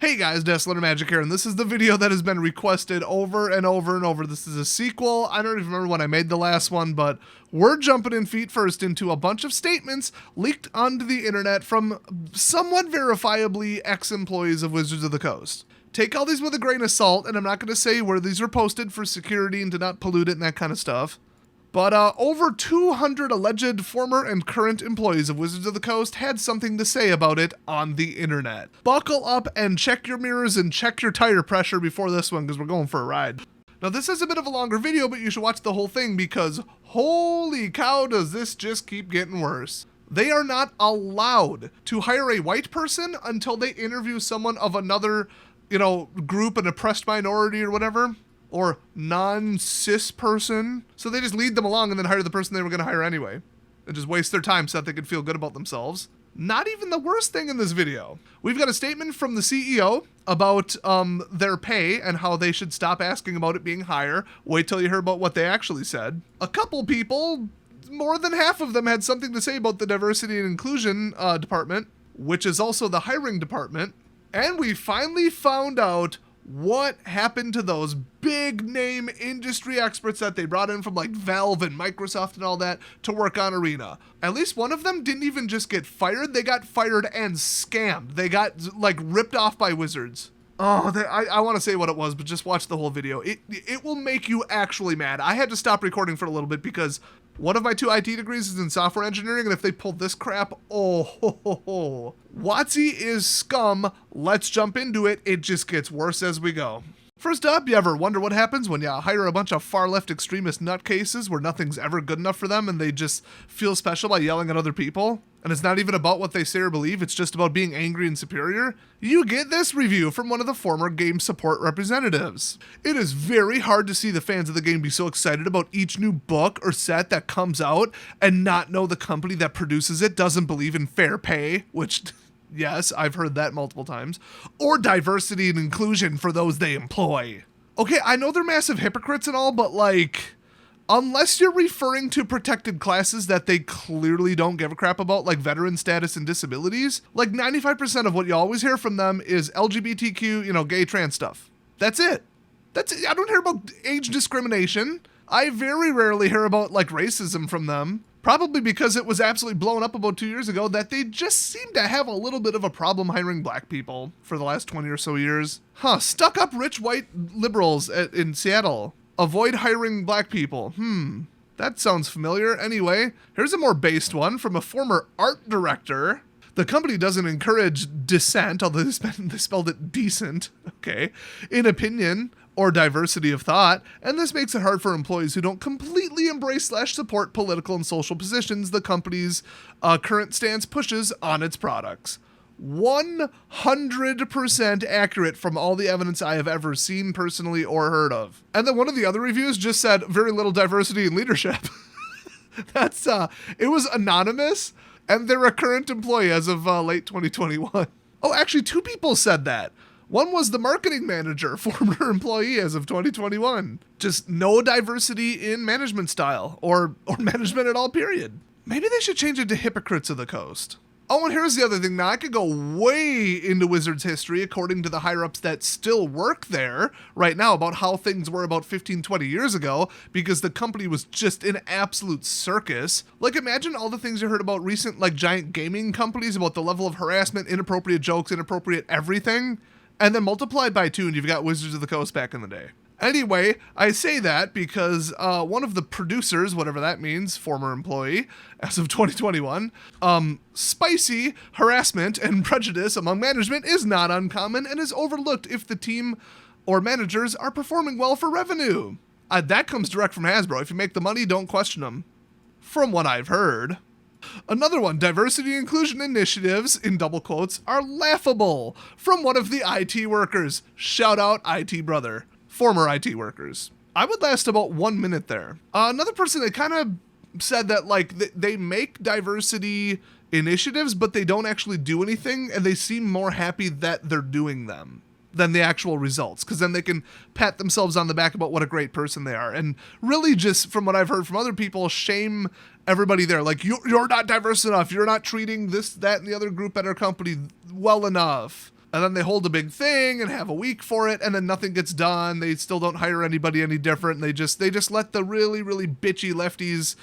Hey guys, Desolate Magic here, and this is the video that has been requested over and over and over. This is a sequel. I don't even remember when I made the last one, but we're jumping in feet first into a bunch of statements leaked onto the internet from somewhat verifiably ex-employees of Wizards of the Coast. Take all these with a grain of salt, and I'm not going to say where these were posted for security and to not pollute it and that kind of stuff. But over 200 alleged former and current employees of Wizards of the Coast had something to say about it on the internet. Buckle up and check your mirrors and check your tire pressure before this one, because we're going for a ride. Now this is a bit of a longer video, but you should watch the whole thing because holy cow does this just keep getting worse. They are not allowed to hire a white person until they interview someone of another, group, an oppressed minority or whatever. Or non-cis person. So they just lead them along and then hire the person they were going to hire anyway. And just waste their time so that they could feel good about themselves. Not even the worst thing in this video. We've got a statement from the CEO about their pay and how they should stop asking about it being higher. Wait till you hear about what they actually said. A couple people, more than half of them, had something to say about the diversity and inclusion department, which is also the hiring department. And we finally found out what happened to those big name industry experts that they brought in from like Valve and Microsoft and all that to work on Arena. At least one of them didn't even just get fired, they got fired and scammed. They got like ripped off by Wizards. Oh, I want to say what it was, but just watch the whole video. It will make you actually mad. I had to stop recording for a little bit because one of my 2 IT degrees is in software engineering, and if they pull this crap, WOTC is scum. Let's jump into it. It just gets worse as we go. First up, you ever wonder what happens when you hire a bunch of far-left extremist nutcases where nothing's ever good enough for them and they just feel special by yelling at other people? And it's not even about what they say or believe, it's just about being angry and superior? You get this review from one of the former game support representatives. It is very hard to see the fans of the game be so excited about each new book or set that comes out and not know the company that produces it doesn't believe in fair pay, which... yes, I've heard that multiple times. Or diversity and inclusion for those they employ. Okay, I know they're massive hypocrites and all, but like, unless you're referring to protected classes that they clearly don't give a crap about, like veteran status and disabilities, like 95% of what you always hear from them is LGBTQ, gay, trans stuff. That's it. I don't hear about age discrimination. I very rarely hear about like racism from them. Probably because it was absolutely blown up about 2 years ago that they just seem to have a little bit of a problem hiring black people for the last 20 or so years. Stuck up rich white liberals in Seattle. Avoid hiring black people. That sounds familiar. Anyway, here's a more based one from a former art director. The company doesn't encourage dissent, although they spelled it decent, okay, in opinion or diversity of thought, and this makes it hard for employees who don't completely embrace / support political and social positions the company's current stance pushes on its products. 100% accurate from all the evidence I have ever seen personally or heard of. And then one of the other reviews just said very little diversity in leadership. That's it was anonymous, and they're a current employee as of late 2021. Oh, actually 2 people said that. One was the marketing manager, former employee as of 2021. Just no diversity in management style or management at all, period. Maybe they should change it to hypocrites of the coast. Oh, and here's the other thing. Now, I could go way into Wizards history according to the higher-ups that still work there right now about how things were about 15, 20 years ago because the company was just an absolute circus. Like, imagine all the things you heard about recent, like, giant gaming companies about the level of harassment, inappropriate jokes, inappropriate everything. And then multiplied by 2 and you've got Wizards of the Coast back in the day. Anyway, I say that because one of the producers, whatever that means, former employee, as of 2021, spicy harassment and prejudice among management is not uncommon and is overlooked if the team or managers are performing well for revenue. That comes direct from Hasbro. If you make the money, don't question them. From what I've heard. Another one, diversity and inclusion initiatives, in double quotes, are laughable. From one of the IT workers. Shout out IT brother. Former IT workers. I would last about 1 minute there. Another person that kind of said that like they make diversity initiatives, but they don't actually do anything, and they seem more happy that they're doing them than the actual results, because then they can pat themselves on the back about what a great person they are. And really just from what I've heard from other people, shame everybody there. Like, you're not diverse enough. You're not treating this, that, and the other group at our company well enough. And then they hold a big thing and have a week for it, and then nothing gets done. They still don't hire anybody any different. And they just let the really, really bitchy lefties,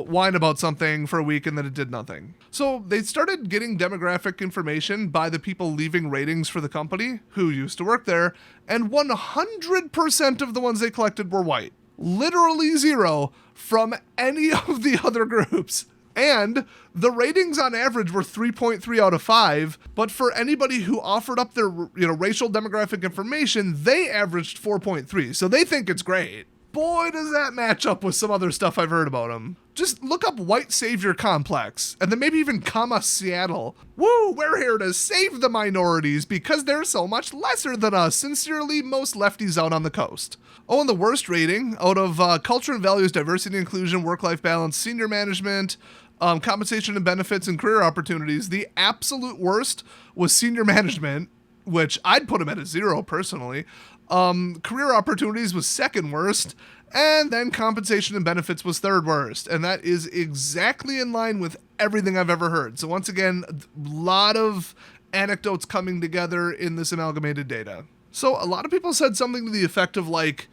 whine about something for a week, and then it did nothing. So they started getting demographic information by the people leaving ratings for the company who used to work there, and 100% of the ones they collected were white. Literally zero from any of the other groups. And the ratings on average were 3.3 out of 5, but for anybody who offered up their racial demographic information, they averaged 4.3, so they think it's great. Boy, does that match up with some other stuff I've heard about them. Just look up white savior complex, and then maybe even comma Seattle. Woo, we're here to save the minorities because they're so much lesser than us. Sincerely, most lefties out on the coast. Oh, and the worst rating out of culture and values, diversity and inclusion, work-life balance, senior management, compensation and benefits, and career opportunities. The absolute worst was senior management, which I'd put them at a 0 personally. Career opportunities was second worst, and then compensation and benefits was third worst. And that is exactly in line with everything I've ever heard. So once again, a lot of anecdotes coming together in this amalgamated data. So a lot of people said something to the effect of like,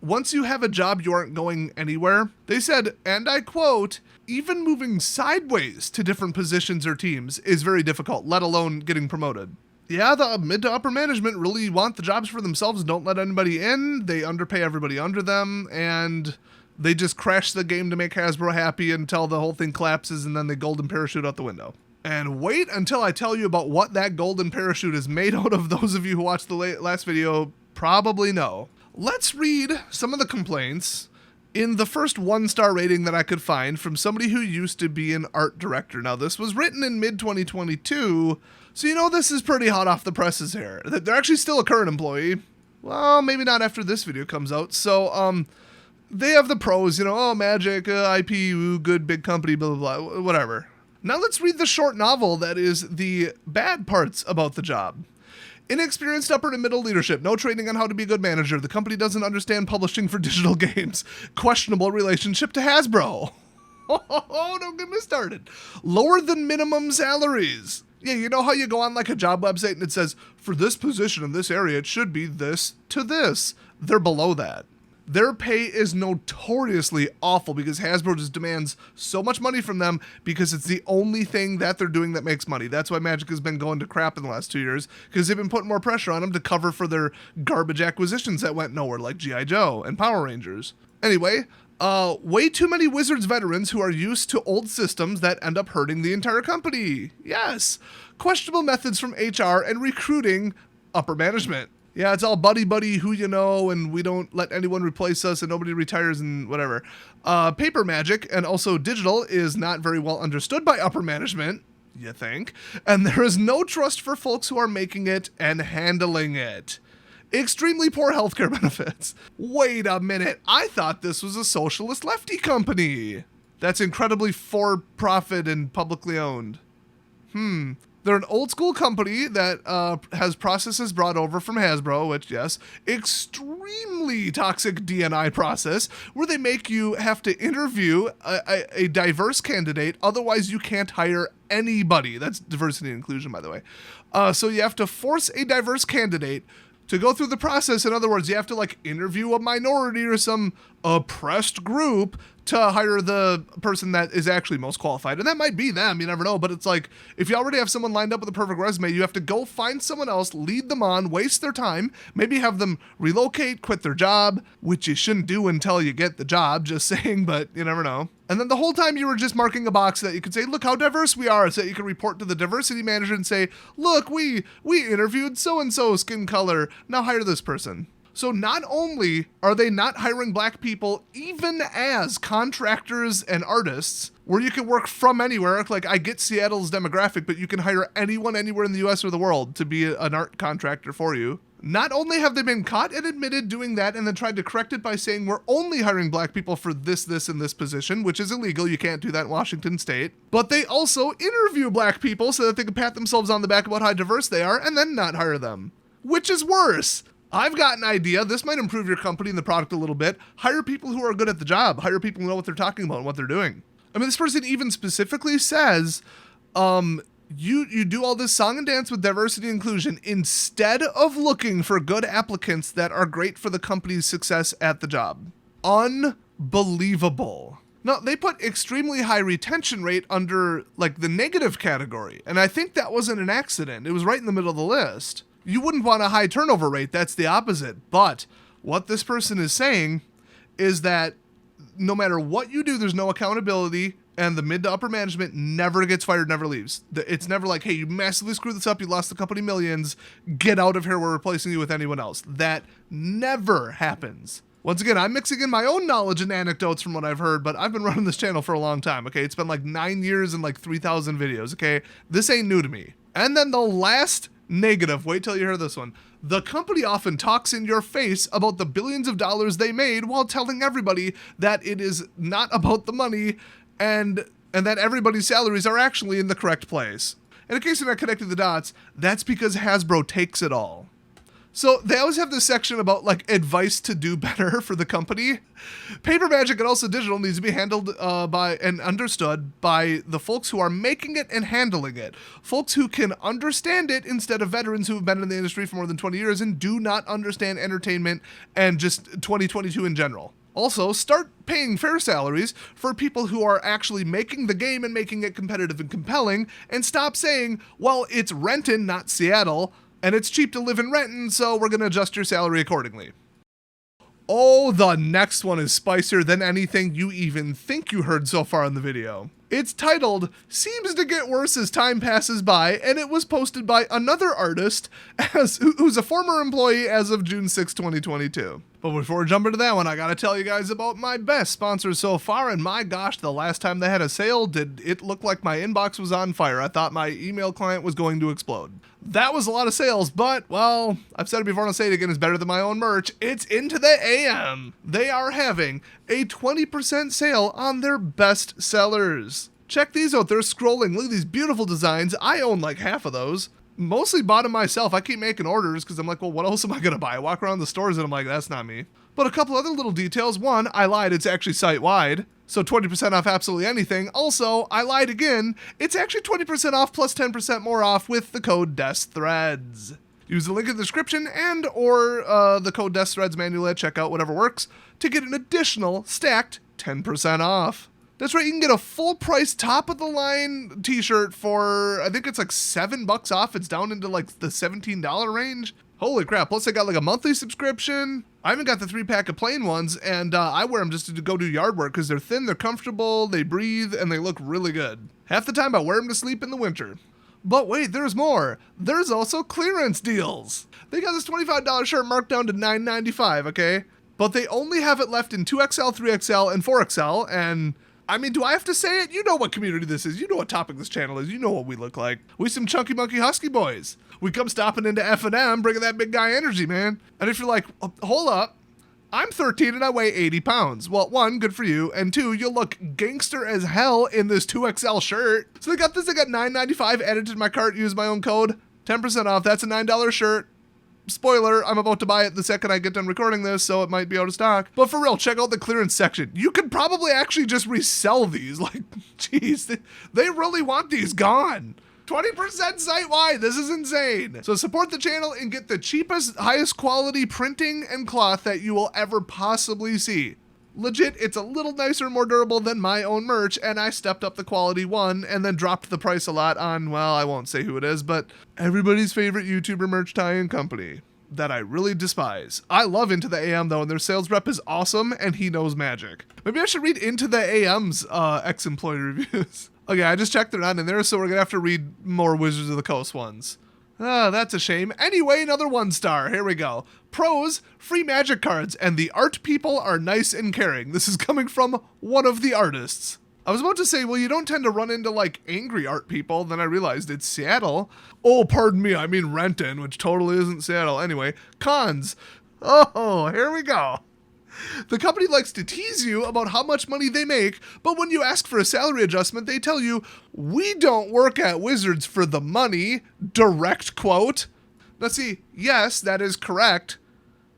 once you have a job, you aren't going anywhere. They said, and I quote, even moving sideways to different positions or teams is very difficult, let alone getting promoted. Yeah, the mid to upper management really want the jobs for themselves, don't let anybody in, they underpay everybody under them, and they just crash the game to make Hasbro happy until the whole thing collapses, and then they golden parachute out the window. And wait until I tell you about what that golden parachute is made out of. Those of you who watched the last video probably know. Let's read some of the complaints in the first 1-star rating that I could find from somebody who used to be an art director. Now, this was written in mid-2022, so this is pretty hot off the presses here. They're actually still a current employee. Well, maybe not after this video comes out. So, they have the pros, Magic, IP, good big company, blah, blah, blah, whatever. Now let's read the short novel that is the bad parts about the job. Inexperienced upper and middle leadership, no training on how to be a good manager. The company doesn't understand publishing for digital games. Questionable relationship to Hasbro. Oh, don't get me started. Lower than minimum salaries. Yeah, you know how you go on like a job website and it says, for this position in this area, it should be this to this. They're below that. Their pay is notoriously awful because Hasbro just demands so much money from them because it's the only thing that they're doing that makes money. That's why Magic has been going to crap in the last 2 years, because they've been putting more pressure on them to cover for their garbage acquisitions that went nowhere, like G.I. Joe and Power Rangers. Anyway, way too many Wizards veterans who are used to old systems that end up hurting the entire company. Yes. Questionable methods from HR and recruiting upper management. Yeah, it's all buddy, who you know, and we don't let anyone replace us and nobody retires and whatever. Paper magic and also digital is not very well understood by upper management, you think. And there is no trust for folks who are making it and handling it. Extremely poor healthcare benefits. Wait a minute, I thought this was a socialist lefty company. That's incredibly for-profit and publicly owned. They're an old school company that has processes brought over from Hasbro, which, yes, extremely toxic D&I process, where they make you have to interview a diverse candidate, otherwise you can't hire anybody. That's diversity and inclusion, by the way. So you have to force a diverse candidate to go through the process. In other words, you have to interview a minority or some oppressed group to hire the person that is actually most qualified. And that might be them, you never know. But it's like, if you already have someone lined up with a perfect resume, you have to go find someone else, lead them on, waste their time, maybe have them relocate, quit their job, which you shouldn't do until you get the job, just saying, but you never know. And then the whole time you were just marking a box that you could say, look how diverse we are, so that you can report to the diversity manager and say, look, we interviewed so-and-so skin color, now hire this person. So not only are they not hiring black people even as contractors and artists, where you can work from anywhere, like I get Seattle's demographic, but you can hire anyone anywhere in the US or the world to be an art contractor for you. Not only have they been caught and admitted doing that and then tried to correct it by saying we're only hiring black people for this, and this position, which is illegal. You can't do that in Washington state. But they also interview black people so that they can pat themselves on the back about how diverse they are and then not hire them. Which is worse. I've got an idea. This might improve your company and the product a little bit. Hire people who are good at the job. Hire people who know what they're talking about and what they're doing. I mean, this person even specifically says, You do all this song and dance with diversity and inclusion instead of looking for good applicants that are great for the company's success at the job. Unbelievable. No, they put extremely high retention rate under like the negative category, and I think that wasn't an accident. It was right in the middle of the list. You wouldn't want a high turnover rate, that's the opposite. But what this person is saying is that no matter what you do, there's no accountability, and the mid to upper management never gets fired, never leaves. It's never like, hey, you massively screwed this up, you lost the company millions, get out of here, we're replacing you with anyone else. That never happens. Once again, I'm mixing in my own knowledge and anecdotes from what I've heard, but I've been running this channel for a long time, okay? It's been like 9 years and like 3,000 videos, okay? This ain't new to me. And then the last negative, wait till you hear this one. The company often talks in your face about the billions of dollars they made while telling everybody that it is not about the money and that everybody's salaries are actually in the correct place. And in case you're not connecting the dots, that's because Hasbro takes it all. So they always have this section about like advice to do better for the company. Paper magic and also digital needs to be handled by and understood by the folks who are making it and handling it. Folks who can understand it instead of veterans who have been in the industry for more than 20 years and do not understand entertainment and just 2022 in general. Also, start paying fair salaries for people who are actually making the game and making it competitive and compelling, and stop saying, well, it's Renton, not Seattle, and it's cheap to live in Renton, so we're going to adjust your salary accordingly. Oh, the next one is spicier than anything you even think you heard so far in the video. It's titled, Seems to Get Worse as Time Passes By, and it was posted by another artist who's a former employee as of June 6, 2022. But before we jump into that one, I gotta tell you guys about my best sponsors so far, and my gosh, the last time they had a sale, did it look like my inbox was on fire. I thought my email client was going to explode. That was a lot of sales, but, well, I've said it before and I'll say it again, it's better than my own merch. It's Into the AM. They are having a 20% sale on their best sellers. Check these out, they're scrolling. Look at these beautiful designs. I own like half of those. Mostly bought them myself. I keep making orders because I'm like, well, what else am I going to buy? I walk around the stores and I'm like, that's not me. But a couple other little details. One, I lied, it's actually site-wide. So 20% off absolutely anything. Also, I lied again. It's actually 20% off plus 10% more off with the code DESTHREADS. Use the link in the description and or the code DESTHREADS manually at checkout, whatever works, to get an additional stacked 10% off. That's right, you can get a full price top of the line t-shirt for, I think it's like $7 off. It's down into like the $17 range. Holy crap, plus I got like a monthly subscription. I even got the 3-pack of plain ones, and I wear them just to go do yard work because they're thin, they're comfortable, they breathe, and they look really good. Half the time I wear them to sleep in the winter. But wait, there's more. There's also clearance deals. They got this $25 shirt marked down to $9.95, okay? But they only have it left in 2XL, 3XL, and 4XL, and I mean, do I have to say it? You know what community this is. You know what topic this channel is. You know what we look like. We some chunky monkey husky boys. We come stopping into F&M, bringing that big guy energy, man. And if you're like, hold up, I'm 13 and I weigh 80 pounds. Well, one, good for you. And two, you'll look gangster as hell in this 2XL shirt. So they got this. I got $9.95 added to my cart. Use my own code. 10% off. That's a $9 shirt. Spoiler, I'm about to buy it the second I get done recording this, so it might be out of stock. But for real, check out the clearance section. You could probably actually just resell these. Like, geez, they really want these gone. 20% site-wide, this is insane. So support the channel and get the cheapest, highest quality printing and cloth that you will ever possibly see. Legit, it's a little nicer and more durable than my own merch, and I stepped up the quality one and then dropped the price a lot on, well, I won't say who it is, but everybody's favorite YouTuber merch tie-in company that I really despise. I love Into the AM though, and their sales rep is awesome, and he knows magic. Maybe I should read Into the AM's ex-employee reviews. Okay, I just checked they're not in there, so we're gonna have to read more Wizards of the Coast ones. Ah, that's a shame. Anyway, another 1-star. Here we go. Pros, free magic cards, and the art people are nice and caring. This is coming from one of the artists. I was about to say, well, you don't tend to run into, like, angry art people. Then I realized it's Seattle. Oh, pardon me, I mean Renton, which totally isn't Seattle. Anyway, cons. Oh, here we go. The company likes to tease you about how much money they make, but when you ask for a salary adjustment, they tell you, we don't work at Wizards for the money, direct quote. Now see, yes, that is correct,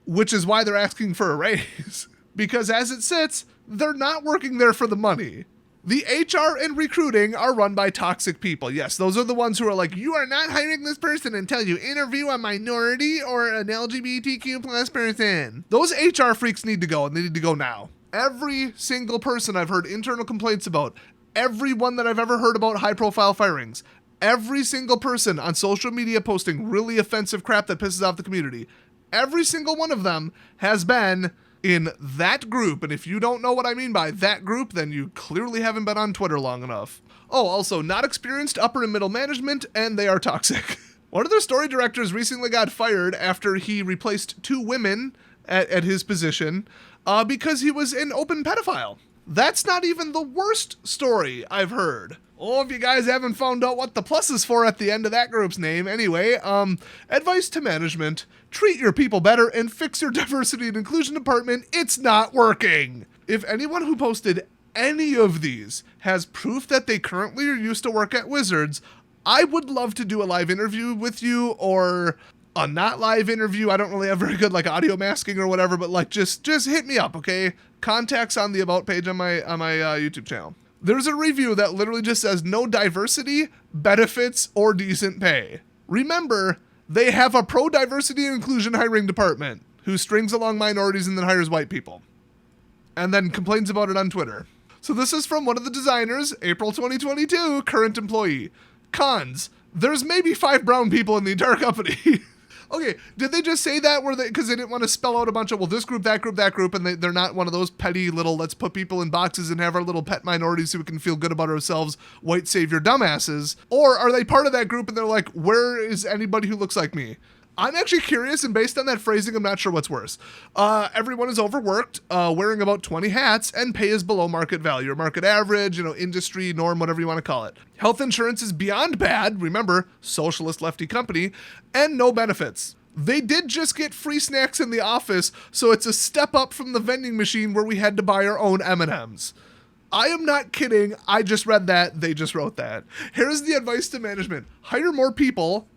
which is why they're asking for a raise. Because as it sits, they're not working there for the money. The HR and recruiting are run by toxic people. Yes, those are the ones who are like, you are not hiring this person until you interview a minority or an LGBTQ plus person. Those HR freaks need to go, and they need to go now. Every single person I've heard internal complaints about, everyone that I've ever heard about high-profile firings, every single person on social media posting really offensive crap that pisses off the community, every single one of them has been in that group. And if you don't know what I mean by that group, then you clearly haven't been on Twitter long enough. Oh, also not experienced upper and middle management, and they are toxic. One of their story directors recently got fired after he replaced 2 women at his position because he was an open pedophile. That's not even the worst story I've heard. Oh, if you guys haven't found out what the plus is for at the end of that group's name. Anyway, advice to management: treat your people better and fix your diversity and inclusion department. It's not working. If anyone who posted any of these has proof that they currently or used to work at Wizards, I would love to do a live interview with you, or a not live interview. I don't really have very good audio masking or whatever, but just hit me up, okay? Contacts on the about page on my YouTube channel. There's a review that literally just says no diversity, benefits, or decent pay. Remember, they have a pro-diversity and inclusion hiring department who strings along minorities and then hires white people. And then complains about it on Twitter. So this is from one of the designers, April 2022, current employee. Cons: there's maybe 5 brown people in the entire company. Okay, did they just say that because they didn't want to spell out a bunch of, well, this group, that group, and they're not one of those petty little, let's put people in boxes and have our little pet minorities so we can feel good about ourselves, white savior dumbasses? Or are they part of that group and they're like, where is anybody who looks like me? I'm actually curious, and based on that phrasing, I'm not sure what's worse. Everyone is overworked, wearing about 20 hats, and pay is below market value, or market average, industry norm, whatever you want to call it. Health insurance is beyond bad, remember, socialist lefty company, and no benefits. They did just get free snacks in the office, so it's a step up from the vending machine where we had to buy our own M&Ms. I am not kidding, I just read that, they just wrote that. Here's the advice to management: hire more people,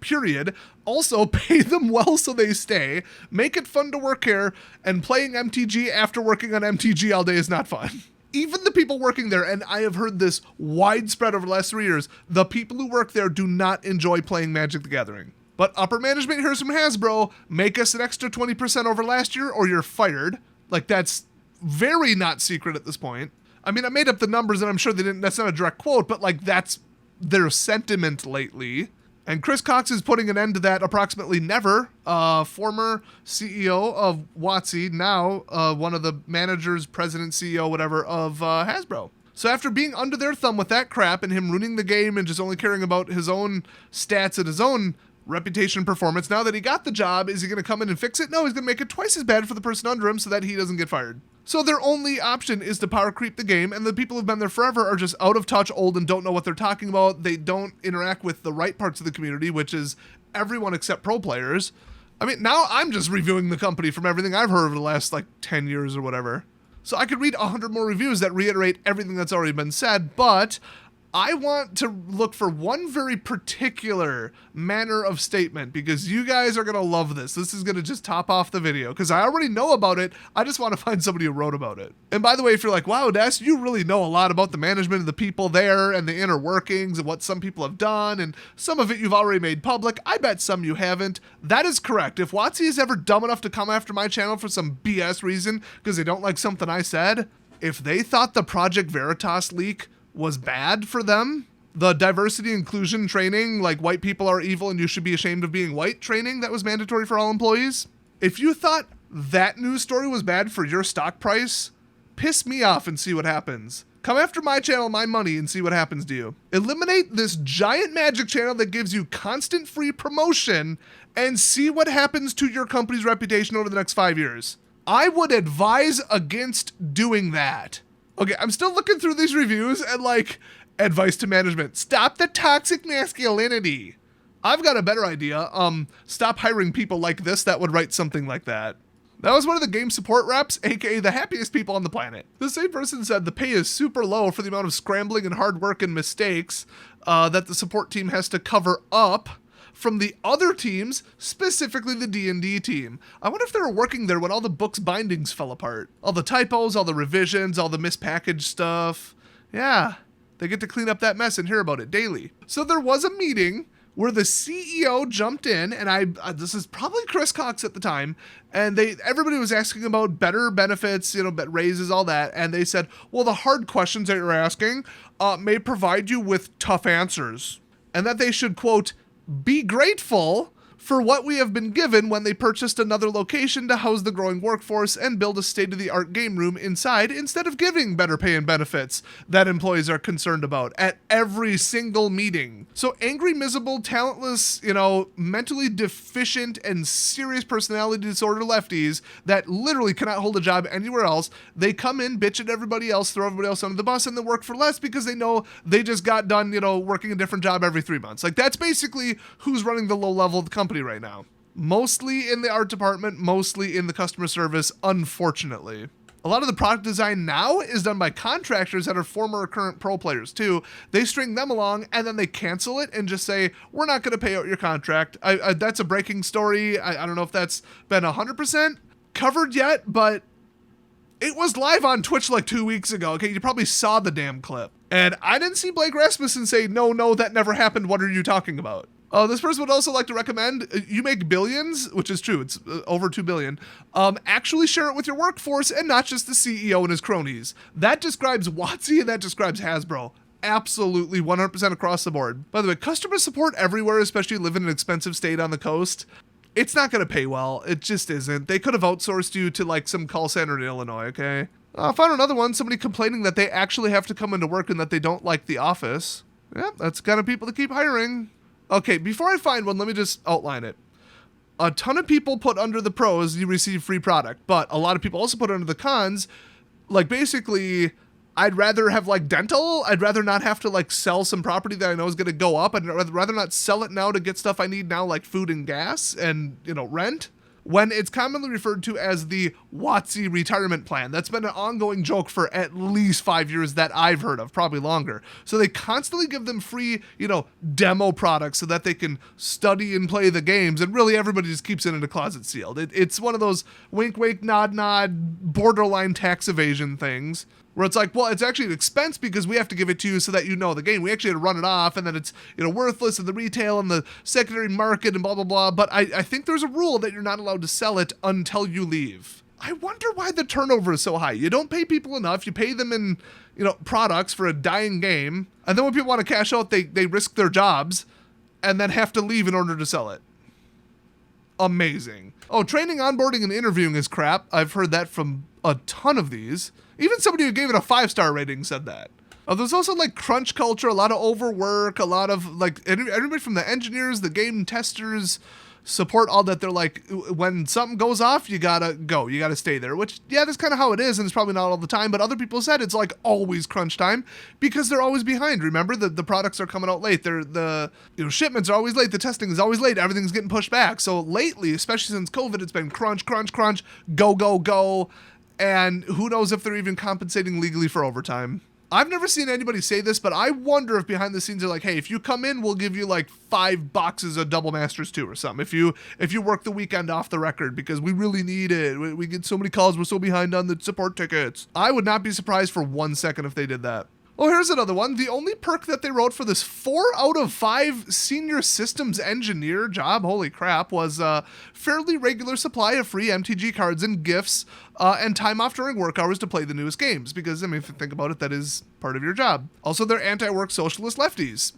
period. Also, pay them well so they stay. Make it fun to work here, and playing MTG after working on MTG all day is not fun. Even the people working there, and I have heard this widespread over the last 3 years, the people who work there do not enjoy playing Magic the Gathering. But upper management here's from Hasbro: make us an extra 20% over last year or you're fired. That's very not secret at this point. I mean, I made up the numbers and I'm sure they didn't, that's not a direct quote, but that's their sentiment lately. And Chris Cox is putting an end to that approximately never. Former CEO of WOTC, now one of the managers, president, CEO, whatever, of Hasbro. So after being under their thumb with that crap and him ruining the game and just only caring about his own stats and his own reputation and performance, now that he got the job, is he going to come in and fix it? No, he's going to make it twice as bad for the person under him so that he doesn't get fired. So their only option is to power creep the game, and the people who've been there forever are just out of touch, old, and don't know what they're talking about. They don't interact with the right parts of the community, which is everyone except pro players. I mean, now I'm just reviewing the company from everything I've heard over the last 10 years or whatever. So I could read 100 more reviews that reiterate everything that's already been said, but I want to look for one very particular manner of statement because you guys are going to love this. This is going to just top off the video because I already know about it. I just want to find somebody who wrote about it. And by the way, if you're like, wow, Des, you really know a lot about the management of the people there and the inner workings and what some people have done, and some of it you've already made public. I bet some you haven't. That is correct. If WOTC is ever dumb enough to come after my channel for some BS reason because they don't like something I said, if they thought the Project Veritas leak was bad for them, the diversity inclusion training, white people are evil and you should be ashamed of being white training that was mandatory for all employees, if you thought that news story was bad for your stock price, piss me off and see what happens. Come after my channel, my money, and see what happens to you. Eliminate this giant Magic channel that gives you constant free promotion and see what happens to your company's reputation over the next 5 years. I would advise against doing that. Okay, I'm still looking through these reviews and advice to management: stop the toxic masculinity. I've got a better idea. Stop hiring people like this that would write something like that. That was one of the game support reps, aka the happiest people on the planet. The same person said the pay is super low for the amount of scrambling and hard work and mistakes that the support team has to cover up from the other teams, specifically the D&D team. I wonder if they were working there when all the books bindings fell apart. All the typos, all the revisions, all the mispackaged stuff. Yeah, they get to clean up that mess and hear about it daily. So there was a meeting where the CEO jumped in, and this is probably Chris Cox at the time, and everybody was asking about better benefits, raises, all that, and they said, well, the hard questions that you're asking may provide you with tough answers, and that they should, quote, be grateful for what we have been given when they purchased another location to house the growing workforce and build a state-of-the-art game room inside instead of giving better pay and benefits that employees are concerned about at every single meeting. So angry, miserable, talentless, mentally deficient and serious personality disorder lefties that literally cannot hold a job anywhere else, they come in, bitch at everybody else, throw everybody else under the bus, and then work for less because they know they just got done, working a different job every 3 months. Like, that's basically who's running the low level of the company right now. Mostly in the art department, mostly in the customer service, unfortunately. A lot of the product design now is done by contractors that are former or current pro players too. They string them along and then they cancel it and just say, we're not going to pay out your contract. That's a breaking story. I don't know if that's been 100% covered yet, but it was live on Twitch like 2 weeks ago. Okay, you probably saw the damn clip. And I didn't see Blake Rasmussen say, no, that never happened. What are you talking about? This person would also like to recommend, you make billions, which is true, it's over 2 billion, actually share it with your workforce and not just the CEO and his cronies. That describes WOTC and that describes Hasbro. Absolutely, 100% across the board. By the way, customer support everywhere, especially live in an expensive state on the coast, it's not going to pay well. It just isn't. They could have outsourced you to like some call center in Illinois, okay? I found another one, somebody complaining that they actually have to come into work and that they don't like the office. Yeah, that's kind of people to keep hiring. Okay, before I find one, let me just outline it. A ton of people put under the pros, you receive free product, but a lot of people also put under the cons, like basically, I'd rather have like dental, I'd rather not have to like sell some property that I know is going to go up, I'd rather not sell it now to get stuff I need now like food and gas and, rent. When it's commonly referred to as the WOTC retirement plan. That's been an ongoing joke for at least 5 years that I've heard of, probably longer. So they constantly give them free, demo products so that they can study and play the games, and really everybody just keeps it in a closet sealed. It's one of those wink, wink, nod, nod, borderline tax evasion things. Where it's like, well, it's actually an expense because we have to give it to you so that you know the game. We actually had to run it off, and then it's worthless in the retail and the secondary market and blah, blah, blah. But I think there's a rule that you're not allowed to sell it until you leave. I wonder why the turnover is so high. You don't pay people enough. You pay them in products for a dying game. And then when people want to cash out, they risk their jobs and then have to leave in order to sell it. Amazing. Oh, training, onboarding, and interviewing is crap. I've heard that from a ton of these. Even somebody who gave it a 5-star rating said that. There's also like crunch culture, a lot of overwork, a lot of like everybody from the engineers, the game testers, support, all that. They're like, when something goes off, you gotta go, you gotta stay there, which, yeah, that's kind of how it is, and it's probably not all the time, but other people said it's like always crunch time because they're always behind. Remember, the products are coming out late, the shipments are always late, the testing is always late, everything's getting pushed back. So lately, especially since COVID, it's been crunch, go, and who knows if they're even compensating legally for overtime. I've never seen anybody say this, but I wonder if behind the scenes they're like, hey, if you come in, we'll give you like 5 boxes of Double Masters 2 or something. If you work the weekend off the record because we really need it. We get so many calls, we're so behind on the support tickets. I would not be surprised for 1 second if they did that. Oh, here's another one. The only perk that they wrote for this 4 out of 5 senior systems engineer job, holy crap, was a fairly regular supply of free MTG cards and gifts and time off during work hours to play the newest games. Because, if you think about it, that is part of your job. Also, they're anti-work socialist lefties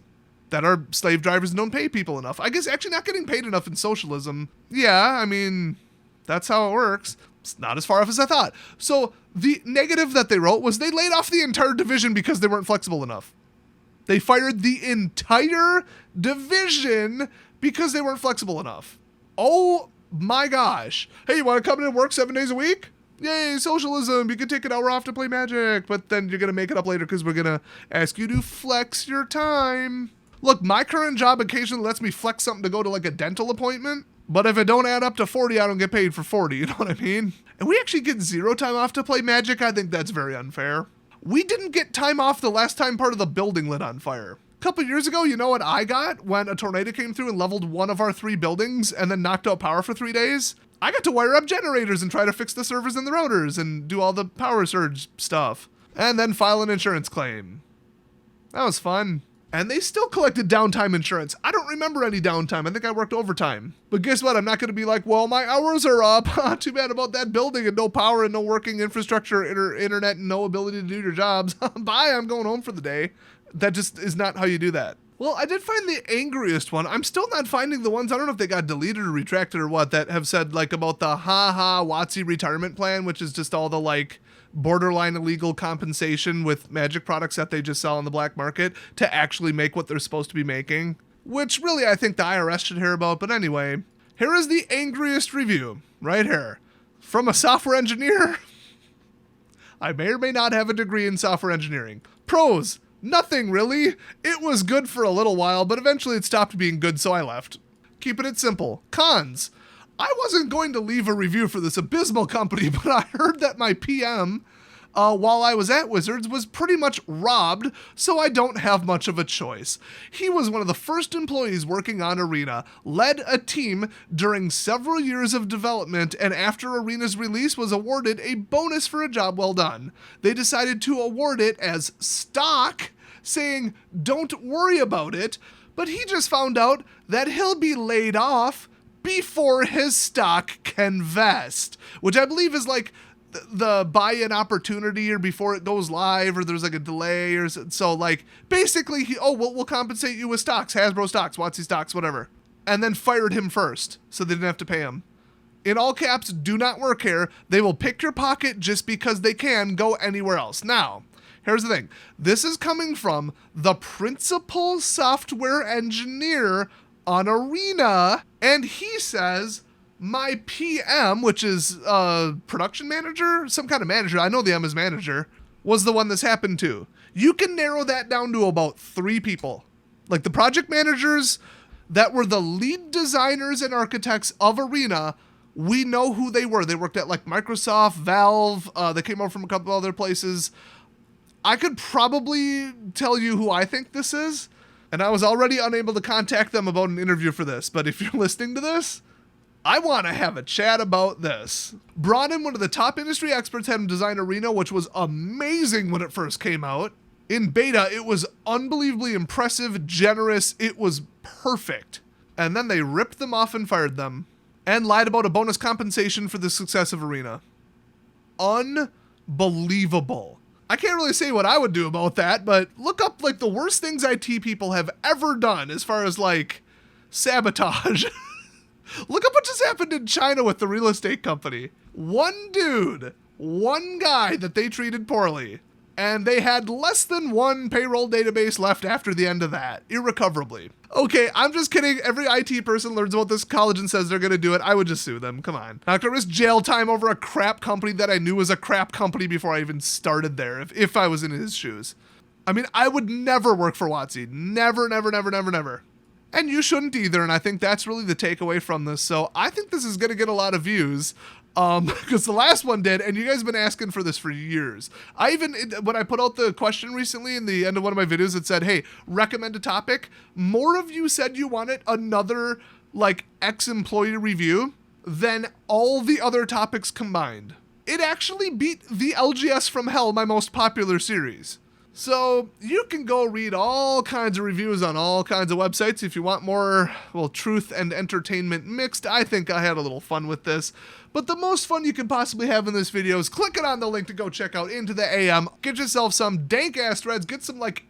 that are slave drivers and don't pay people enough. I guess actually not getting paid enough in socialism. Yeah, that's how it works. It's not as far off as I thought. So the negative that they wrote was they laid off the entire division because they weren't flexible enough. They fired the entire division because they weren't flexible enough. Oh my gosh. Hey, you want to come in and work 7 days a week? Yay, socialism. You can take an hour off to play Magic, but then you're going to make it up later because we're going to ask you to flex your time. Look, my current job occasionally lets me flex something to go to like a dental appointment. But if it don't add up to 40, I don't get paid for 40, you know what I mean? And we actually get 0 time off to play Magic. I think that's very unfair. We didn't get time off the last time part of the building lit on fire. A couple years ago, you know what I got when a tornado came through and leveled one of our 3 buildings and then knocked out power for 3 days? I got to wire up generators and try to fix the servers and the routers and do all the power surge stuff. And then file an insurance claim. That was fun. And they still collected downtime insurance. I don't remember any downtime. I think I worked overtime. But guess what? I'm not going to be like, well, my hours are up. Too bad about that building and no power and no working infrastructure, internet, and no ability to do your jobs. Bye, I'm going home for the day. That just is not how you do that. Well, I did find the angriest one. I'm still not finding the ones, I don't know if they got deleted or retracted or what, that have said like about the WOTC retirement plan, which is just all the like borderline illegal compensation with magic products that they just sell on the black market to actually make what they're supposed to be making, which really I think the IRS should hear about. But anyway, here is the angriest review right here from a software engineer. I may or may not have a degree in software engineering. Pros: nothing really. It was good for a little while, but eventually it stopped being good, so I left. Keeping it simple. Cons: I wasn't going to leave a review for this abysmal company, but I heard that my PM, while I was at Wizards, was pretty much robbed, so I don't have much of a choice. He was one of the first employees working on Arena, led a team during several years of development, and after Arena's release was awarded a bonus for a job well done. They decided to award it as stock, saying, "Don't worry about it," but he just found out that he'll be laid off before his stock can vest, which I believe is like the buy-in opportunity or before it goes live, or there's like a delay or so. Like basically we'll compensate you with stocks, Hasbro stocks, WotC stocks, whatever, and then fired him first so they didn't have to pay him. In all caps, do not work here. They will pick your pocket just because they can. Go anywhere else. Now, here's the thing. This is coming from the principal software engineer on Arena, and he says my PM, which is production manager, some kind of manager, I know the M is manager, was the one this happened to. You can narrow that down to about 3 people. Like the project managers that were the lead designers and architects of Arena, we know who they were. They worked at like Microsoft, Valve, they came over from a couple other places. I could probably tell you who I think this is, and I was already unable to contact them about an interview for this, but if you're listening to this, I want to have a chat about this. Brought in one of the top industry experts, had him design Arena, which was amazing when it first came out. In beta, it was unbelievably impressive, generous, it was perfect. And then they ripped them off and fired them, and lied about a bonus compensation for the success of Arena. Unbelievable. I can't really say what I would do about that, but look up like the worst things IT people have ever done as far as like sabotage. Look up what just happened in China with the real estate company. One dude, one guy that they treated poorly, and they had less than 1 payroll database left after the end of that, irrecoverably. Okay, I'm just kidding. Every IT person learns about this college and says they're going to do it. I would just sue them. Come on. Not going to risk jail time over a crap company that I knew was a crap company before I even started there, if I was in his shoes. I mean, I would never work for WotC. Never, never, never, never, never. And you shouldn't either, and I think that's really the takeaway from this. So I think this is going to get a lot of views, because the last one did, and you guys have been asking for this for years. When I put out the question recently in the end of one of my videos, it said, hey, recommend a topic. More of you said you wanted another, like, ex-employee review than all the other topics combined. It actually beat the LGS from Hell, my most popular series. So you can go read all kinds of reviews on all kinds of websites if you want more, well, truth and entertainment mixed. I think I had a little fun with this. But the most fun you can possibly have in this video is clicking on the link to go check out Into the AM. Get yourself some dank-ass threads. Get some, like,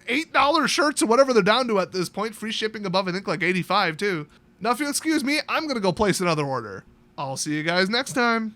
$8 shirts or whatever they're down to at this point. Free shipping above, I think, like $85, too. Now, if you'll excuse me, I'm going to go place another order. I'll see you guys next time.